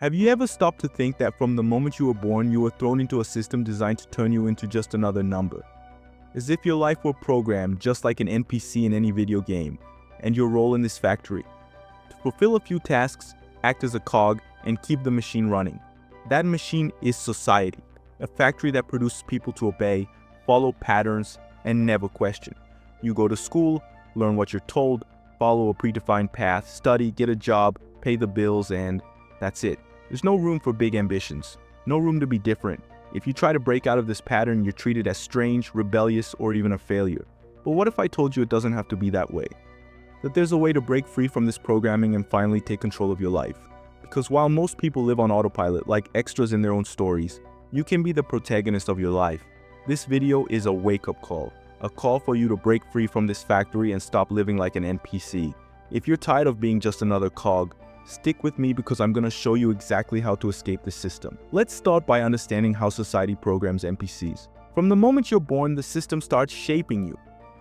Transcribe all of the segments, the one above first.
Have you ever stopped to think that from the moment you were born, you were thrown into a system designed to turn you into just another number? As if your life were programmed just like an NPC in any video game, and your role in this factory. To fulfill a few tasks, act as a cog, and keep the machine running. That machine is society, a factory that produces people to obey, follow patterns, and never question. You go to school, learn what you're told, follow a predefined path, study, get a job, pay the bills, and that's it. There's no room for big ambitions, no room to be different. If you try to break out of this pattern, you're treated as strange, rebellious, or even a failure. But what if I told you it doesn't have to be that way? That there's a way to break free from this programming and finally take control of your life. Because while most people live on autopilot, like extras in their own stories, you can be the protagonist of your life. This video is a wake-up call, a call for you to break free from this factory and stop living like an NPC. If you're tired of being just another cog, stick with me because I'm going to show you exactly how to escape the system. Let's start by understanding how society programs NPCs. From the moment you're born, the system starts shaping you.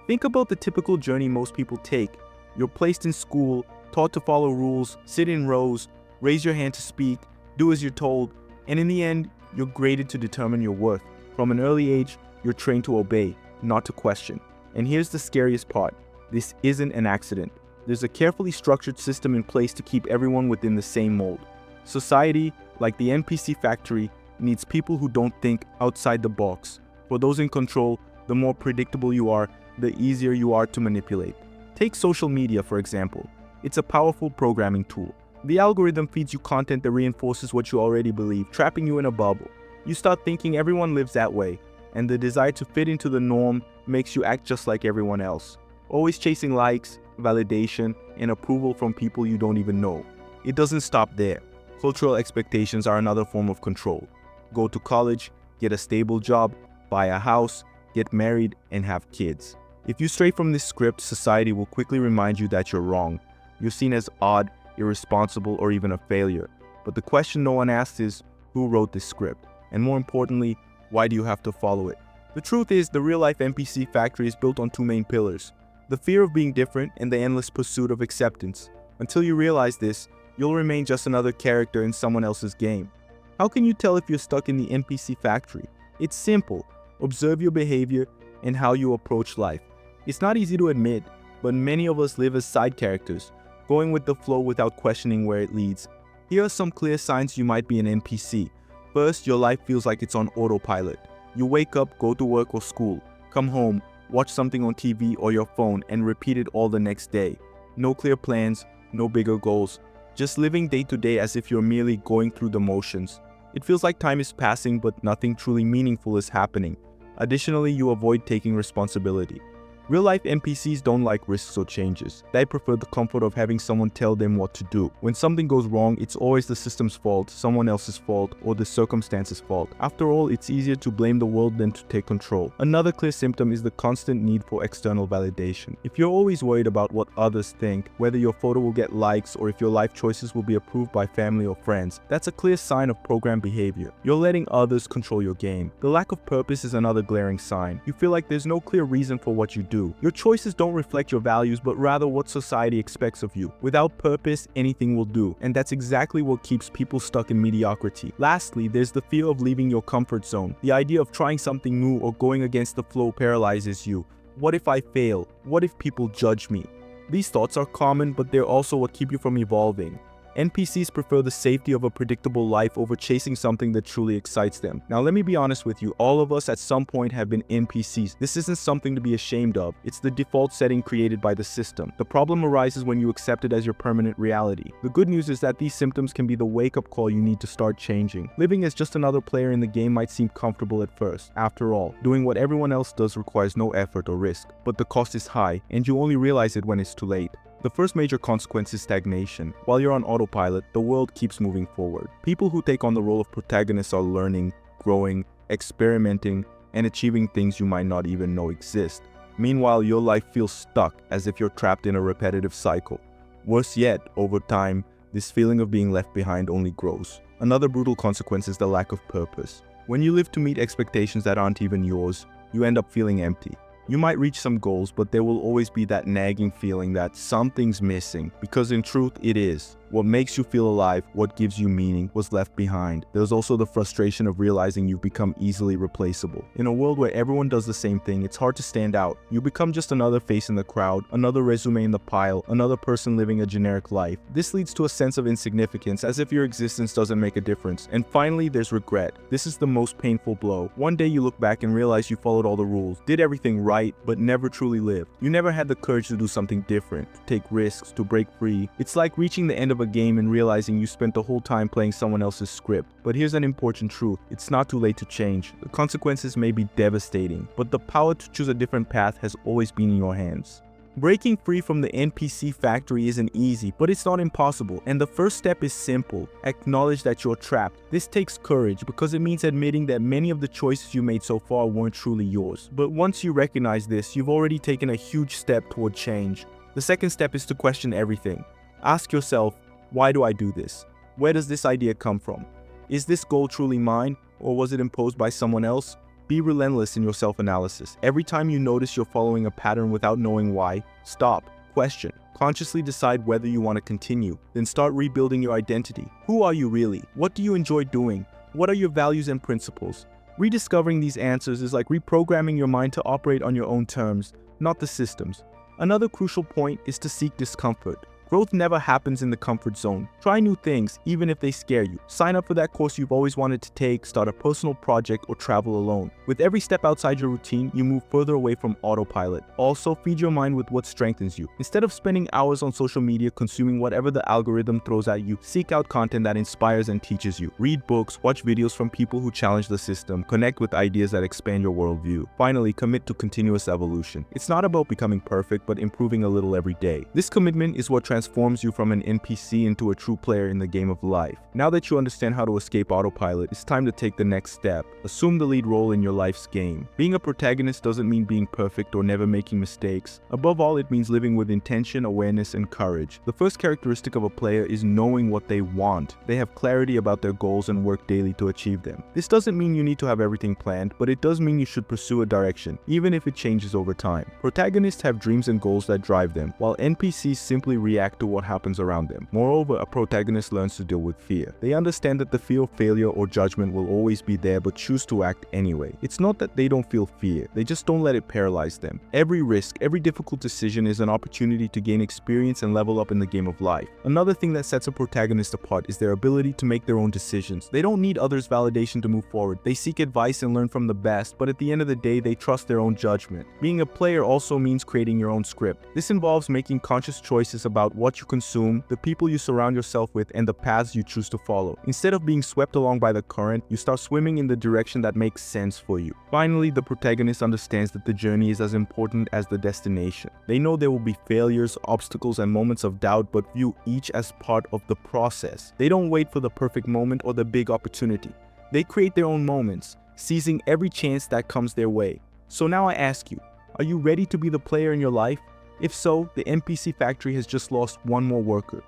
Think about the typical journey most people take. You're placed in school, taught to follow rules, sit in rows, raise your hand to speak, do as you're told, and in the end, you're graded to determine your worth. From an early age, you're trained to obey, not to question. And here's the scariest part. This isn't an accident. There's a carefully structured system in place to keep everyone within the same mold. Society, like the NPC Factory, needs people who don't think outside the box. For those in control, the more predictable you are, the easier you are to manipulate. Take social media, for example. It's a powerful programming tool. The algorithm feeds you content that reinforces what you already believe, trapping you in a bubble. You start thinking everyone lives that way, and the desire to fit into the norm makes you act just like everyone else. Always chasing likes, validation, and approval from people you don't even know. It doesn't stop there. Cultural expectations are another form of control. Go to college, get a stable job, buy a house, get married, and have kids. If you stray from this script, society will quickly remind you that you're wrong. You're seen as odd, irresponsible, or even a failure. But the question no one asks is, who wrote this script? And more importantly, why do you have to follow it? The truth is, the real-life NPC Factory is built on two main pillars: the fear of being different and the endless pursuit of acceptance. Until you realize this, you'll remain just another character in someone else's game. How can you tell if you're stuck in the NPC Factory? It's simple. Observe your behavior and how you approach life. It's not easy to admit, but many of us live as side characters, going with the flow without questioning where it leads. Here are some clear signs you might be an NPC. First, your life feels like it's on autopilot. You wake up, go to work or school, come home, watch something on TV or your phone, and repeat it all the next day. No clear plans, no bigger goals, just living day to day as if you're merely going through the motions. It feels like time is passing, but nothing truly meaningful is happening. Additionally, you avoid taking responsibility. Real-life NPCs don't like risks or changes. They prefer the comfort of having someone tell them what to do. When something goes wrong, it's always the system's fault, someone else's fault, or the circumstances' fault. After all, it's easier to blame the world than to take control. Another clear symptom is the constant need for external validation. If you're always worried about what others think, whether your photo will get likes or if your life choices will be approved by family or friends, that's a clear sign of programmed behavior. You're letting others control your game. The lack of purpose is another glaring sign. You feel like there's no clear reason for what you do. Your choices don't reflect your values, but rather what society expects of you. Without purpose, anything will do. And that's exactly what keeps people stuck in mediocrity. Lastly, there's the fear of leaving your comfort zone. The idea of trying something new or going against the flow paralyzes you. What if I fail? What if people judge me? These thoughts are common, but they're also what keep you from evolving. NPCs prefer the safety of a predictable life over chasing something that truly excites them. Now let me be honest with you, all of us at some point have been NPCs. This isn't something to be ashamed of. It's the default setting created by the system. The problem arises when you accept it as your permanent reality. The good news is that these symptoms can be the wake-up call you need to start changing. Living as just another player in the game might seem comfortable at first. After all, doing what everyone else does requires no effort or risk. But the cost is high, and you only realize it when it's too late. The first major consequence is stagnation. While you're on autopilot, the world keeps moving forward. People who take on the role of protagonists are learning, growing, experimenting, and achieving things you might not even know exist. Meanwhile, your life feels stuck, as if you're trapped in a repetitive cycle. Worse yet, over time, this feeling of being left behind only grows. Another brutal consequence is the lack of purpose. When you live to meet expectations that aren't even yours, you end up feeling empty. You might reach some goals, but there will always be that nagging feeling that something's missing, because in truth, it is. What makes you feel alive, what gives you meaning, was left behind. There's also the frustration of realizing you've become easily replaceable. In a world where everyone does the same thing, it's hard to stand out. You become just another face in the crowd, another resume in the pile, another person living a generic life. This leads to a sense of insignificance, as if your existence doesn't make a difference. And finally, there's regret. This is the most painful blow. One day you look back and realize you followed all the rules, did everything right, but never truly lived. You never had the courage to do something different, to take risks, to break free. It's like reaching the end of a game and realizing you spent the whole time playing someone else's script. But here's an important truth. It's not too late to change. The consequences may be devastating, but the power to choose a different path has always been in your hands. Breaking free from the NPC factory isn't easy, but it's not impossible, and the first step is simple. Acknowledge that you're trapped. This takes courage because it means admitting that many of the choices you made so far weren't truly yours. But once you recognize this, you've already taken a huge step toward change. The second step is to question everything. Ask yourself, why do I do this? Where does this idea come from? Is this goal truly mine, or was it imposed by someone else? Be relentless in your self-analysis. Every time you notice you're following a pattern without knowing why, stop, question, consciously decide whether you want to continue, then start rebuilding your identity. Who are you really? What do you enjoy doing? What are your values and principles? Rediscovering these answers is like reprogramming your mind to operate on your own terms, not the system's. Another crucial point is to seek discomfort. Growth never happens in the comfort zone. Try new things, even if they scare you. Sign up for that course you've always wanted to take, start a personal project, or travel alone. With every step outside your routine, you move further away from autopilot. Also, feed your mind with what strengthens you. Instead of spending hours on social media consuming whatever the algorithm throws at you, seek out content that inspires and teaches you. Read books, watch videos from people who challenge the system, connect with ideas that expand your worldview. Finally, commit to continuous evolution. It's not about becoming perfect, but improving a little every day. This commitment is what transforms you from an NPC into a true player in the game of life. Now that you understand how to escape autopilot, it's time to take the next step. Assume the lead role in your life's game. Being a protagonist doesn't mean being perfect or never making mistakes. Above all, it means living with intention, awareness, and courage. The first characteristic of a player is knowing what they want. They have clarity about their goals and work daily to achieve them. This doesn't mean you need to have everything planned, but it does mean you should pursue a direction, even if it changes over time. Protagonists have dreams and goals that drive them, while NPCs simply react to what happens around them. Moreover, a protagonist learns to deal with fear. They understand that the fear of failure or judgment will always be there, but choose to act anyway. It's not that they don't feel fear, they just don't let it paralyze them. Every risk, every difficult decision is an opportunity to gain experience and level up in the game of life. Another thing that sets a protagonist apart is their ability to make their own decisions. They don't need others' validation to move forward. They seek advice and learn from the best, but at the end of the day, they trust their own judgment. Being a player also means creating your own script. This involves making conscious choices about what you consume, the people you surround yourself with, and the paths you choose to follow. Instead of being swept along by the current, you start swimming in the direction that makes sense for you. Finally, the protagonist understands that the journey is as important as the destination. They know there will be failures, obstacles, and moments of doubt, but view each as part of the process. They don't wait for the perfect moment or the big opportunity. They create their own moments, seizing every chance that comes their way. So now I ask you, are you ready to be the player in your life? If so, the NPC Factory has just lost one more worker.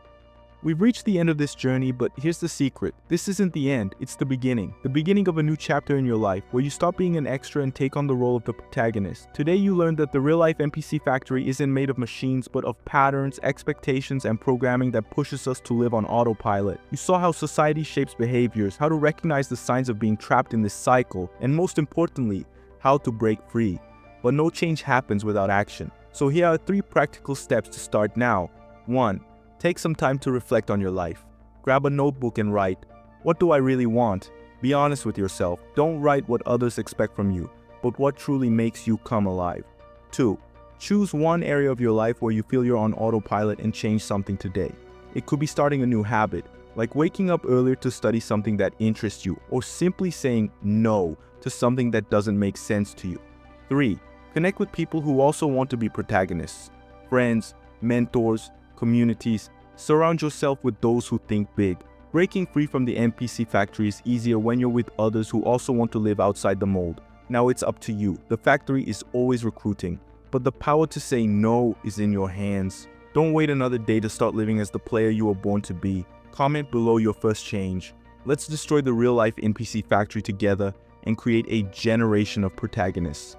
We've reached the end of this journey, but here's the secret. This isn't the end, it's the beginning. The beginning of a new chapter in your life, where you stop being an extra and take on the role of the protagonist. Today you learned that the real-life NPC Factory isn't made of machines, but of patterns, expectations, and programming that pushes us to live on autopilot. You saw how society shapes behaviors, how to recognize the signs of being trapped in this cycle, and most importantly, how to break free. But no change happens without action. So here are 3 practical steps to start now. 1. Take some time to reflect on your life. Grab a notebook and write, what do I really want? Be honest with yourself. Don't write what others expect from you, but what truly makes you come alive. 2. Choose one area of your life where you feel you're on autopilot and change something today. It could be starting a new habit, like waking up earlier to study something that interests you, or simply saying no to something that doesn't make sense to you. 3. Connect with people who also want to be protagonists. Friends, mentors, communities. Surround yourself with those who think big. Breaking free from the NPC Factory is easier when you're with others who also want to live outside the mold. Now it's up to you. The factory is always recruiting, but the power to say no is in your hands. Don't wait another day to start living as the player you were born to be. Comment below your first change. Let's destroy the real-life NPC Factory together and create a generation of protagonists.